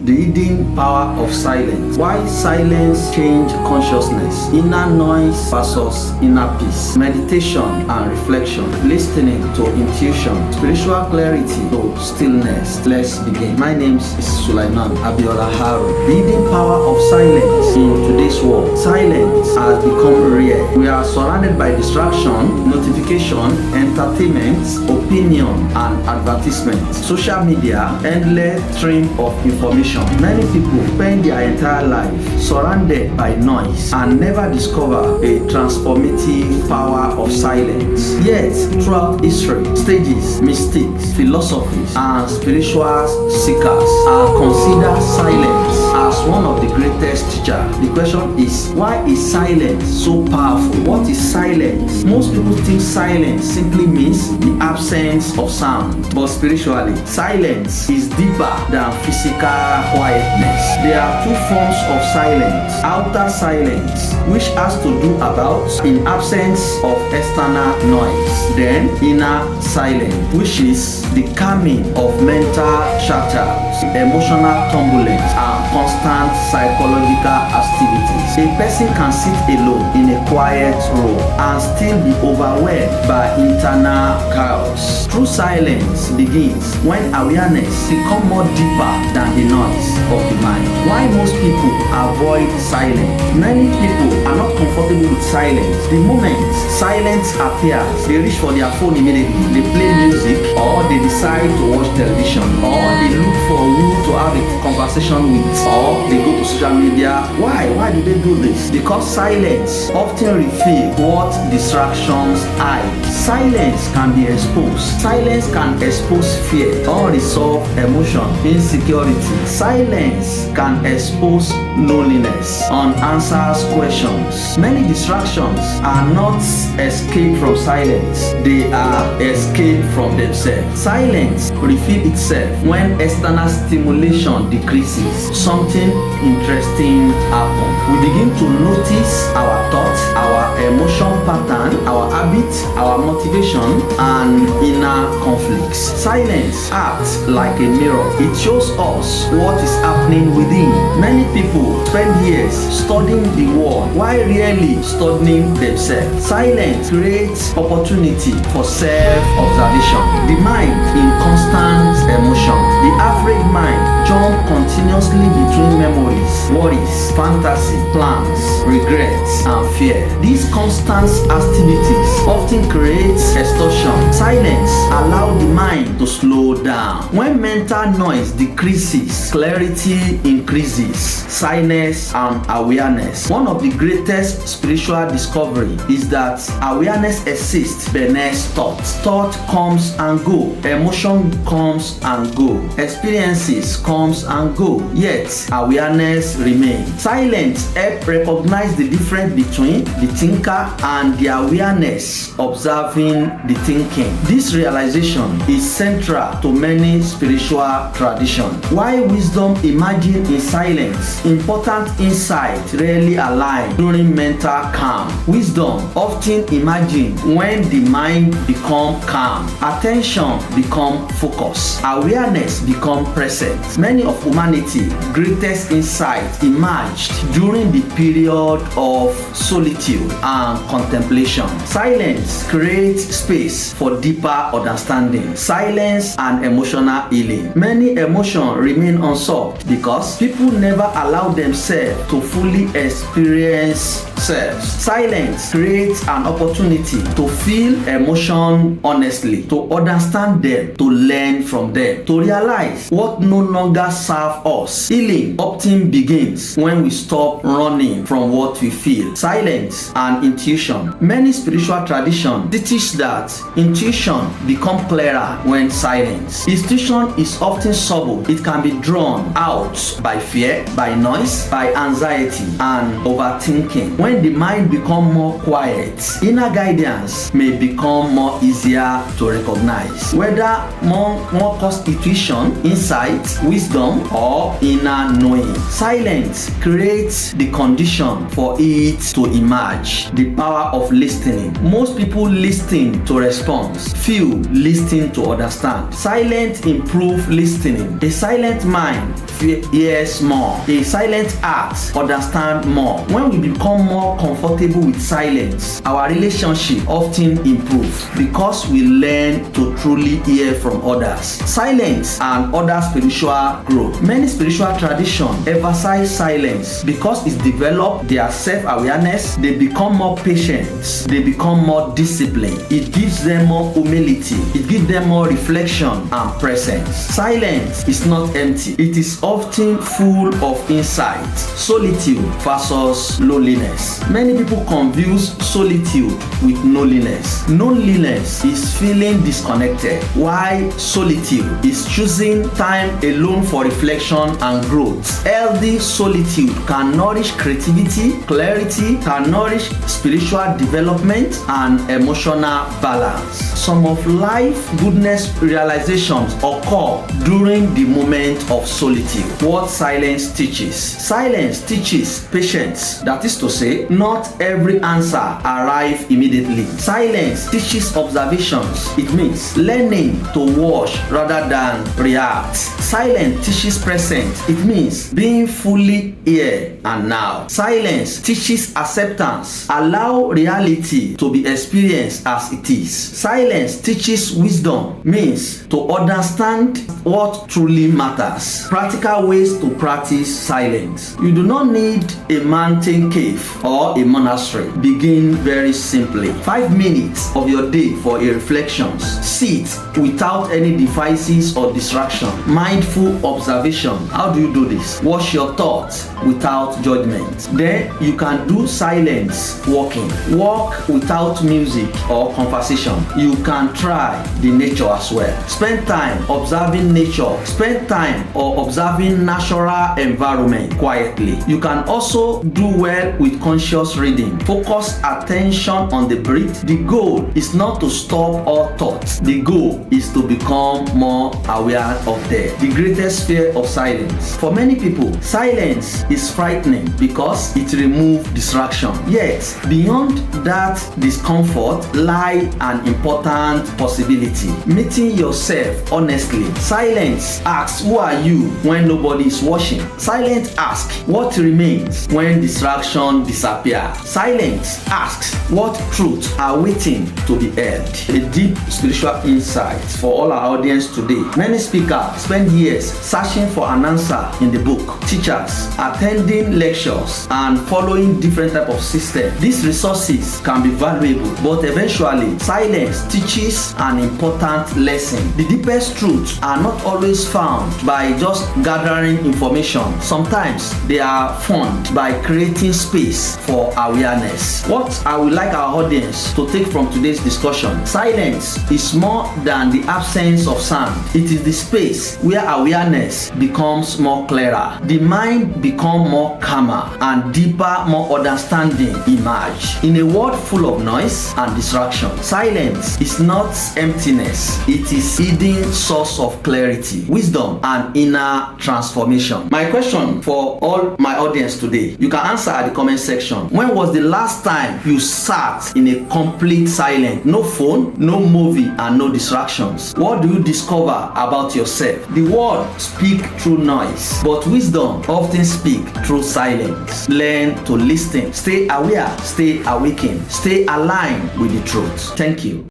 The hidden power of silence. Why silence change consciousness? Inner noise versus inner peace. Meditation and reflection. Listening to intuition. Spiritual clarity to stillness. Let's begin. My name is Sulaiman Abiola Haru. The hidden power of silence in today's world. Silence has become rare. We are surrounded by distraction, notification, entertainment, opinion, and advertisement. Social media, endless stream of information. Many people spend their entire life surrounded by noise and never discover a transformative power of silence. Yet, throughout history, sages, mystics, philosophies, and spiritual seekers are considered silence as one of the greatest teachers. The question is, why is silence so powerful? What is silence? Most people think silence simply means the absence of sound, but spiritually, silence is deeper than physical quietness. There are two forms of silence. Outer silence, which has to do about in absence of external noise. Then inner silence, which is the calming of mental chatter, emotional turbulence, and constant psychological activities. A person can sit alone in a quiet room and still be overwhelmed by internal chaos. True silence begins when awareness becomes more deeper than the noise of the mind. Why most people avoid silence? Many people are not comfortable with silence. The moment silence appears, they reach for their phone immediately. They play music, or they decide to watch television, or they look for who to have a conversation with, or they go to social media. Why? Why do they do this? Because silence often reveals what distractions hide. Silence can be exposed. Silence can expose fear, unresolved emotion, insecurity. Silence can expose loneliness, unanswered questions. Many distractions are not escape from silence, they are escape from themselves. Silence reveals itself when external stimulation decreases. Something interesting happens. We begin to notice our thoughts, our emotion pattern, our habits, our motivation, and inner conflicts. Silence acts like a mirror. It shows us what is happening within. Many people spend years studying the world while rarely studying themselves. Silence creates opportunity for self-observation. The mind in constant emotion. The average mind jumps continuously between memories, worries, fantasy, plans, regrets, and fear. These constant activities often create exhaustion. Silence allows the mind to slow down. When mental noise decreases, clarity increases, silence and awareness. One of the greatest spiritual discovery is that awareness exists beneath thought. Thought comes and go. Emotion comes and go. Experiences comes and go. Yet awareness remains. Silence helps recognize the difference between the thinker and the awareness observing the thinking. This realization is central to many spiritual traditions. Why wisdom emerges in silence? Important insight rarely align during mental calm. Wisdom often emerges when the mind becomes calm, attention becomes focused, awareness becomes present. Many of humanity's greatest insight emerged during the period of solitude and contemplation. Silence creates space for deeper understanding. Silence and emotional healing. Many emotions remain unsolved because people never allow themselves to fully experience self. Silence creates an opportunity to feel emotion honestly, to understand them, to learn from them, to realize what no longer serves us. Healing often begins when we stop running from what we feel. Silence and intuition. Many spiritual traditions teach that intuition becomes clearer when silence. Intuition is often subtle. It can be drawn out by fear, by noise, by anxiety, and overthinking. When the mind becomes more quiet, inner guidance may become more easier to recognize. Whether more constitution, insight, wisdom, or inner knowing. Silence creates the condition for it to emerge. The power of listening. Most people listen to respond. Few listen to understand. Silence improves listening. A silent mind hears more. A silent heart understands more. When we become more comfortable with silence, our relationship often improves because we learn to truly hear from others. Silence and other spiritual growth. Many spiritual traditions emphasize silence because it develops their self-awareness. They become more patient. They become more disciplined. It gives them more humility. It gives them more reflection and presence. Silence is not empty. It is often full of insight. Solitude versus loneliness. Many people confuse solitude with loneliness. Loneliness is feeling disconnected, while solitude is choosing time alone for reflection and growth. Healthy solitude can nourish creativity, clarity, can nourish spiritual development and emotional balance. Some of life goodness realizations occur during the moment of solitude. What silence teaches? Silence teaches patience. That is to say, not every answer arrives immediately. Silence teaches observations. It means learning to watch rather than react. Silence teaches presence. It means being fully here and now. Silence teaches acceptance. Allow reality to be experienced as it is. Silence teaches wisdom. Means to understand what truly matters. Practical ways to practice silence. You do not need a mountain cave or a monastery. Begin very simply. 5 minutes of your day for a reflections. Sit without any devices or distraction. Mindful observation. How do you do this? Watch your thoughts without judgment. Then you can do silence walking. Walk without music or conversation. You can try the nature as well. Spend time observing nature. Spend time or observing natural environment quietly. You can also do well with conscious reading. Focus attention on the breath. The goal is not to stop all thoughts. The goal is to become more aware of them. The greatest fear of silence. For many people, silence is frightening because it removes distraction. Yet, beyond that discomfort lie an important possibility. Meeting yourself honestly. Silence asks, who are you when nobody is watching? Silence asks, what remains when distraction disappears? Silence asks, what truths are waiting to be heard? A deep spiritual insight for all our audience today. Many speakers spend years searching for an answer in the book. Teachers attending lectures and following different type of systems. These resources can be valuable, but eventually silence teaches an important lesson. The deepest truths are not always found by just gathering information. Sometimes they are found by creating space for awareness. What I would like our audience to take from today's discussion: silence is more than the absence of sound. It is the space where awareness becomes more clearer, the mind becomes more calmer, and deeper, more understanding emerge. In a world full of noise and distraction, silence is not emptiness. It is hidden source of clarity, wisdom, and inner transformation. My question for all my audience today, you can answer at the comment section. When was the last time you sat in a complete silence? No phone, no movie, and no distractions. What do you discover about yourself? The world speaks through noise, but wisdom often speaks through silence. Learn to listen. Stay aware, stay awakened, stay aligned with the truth. Thank you.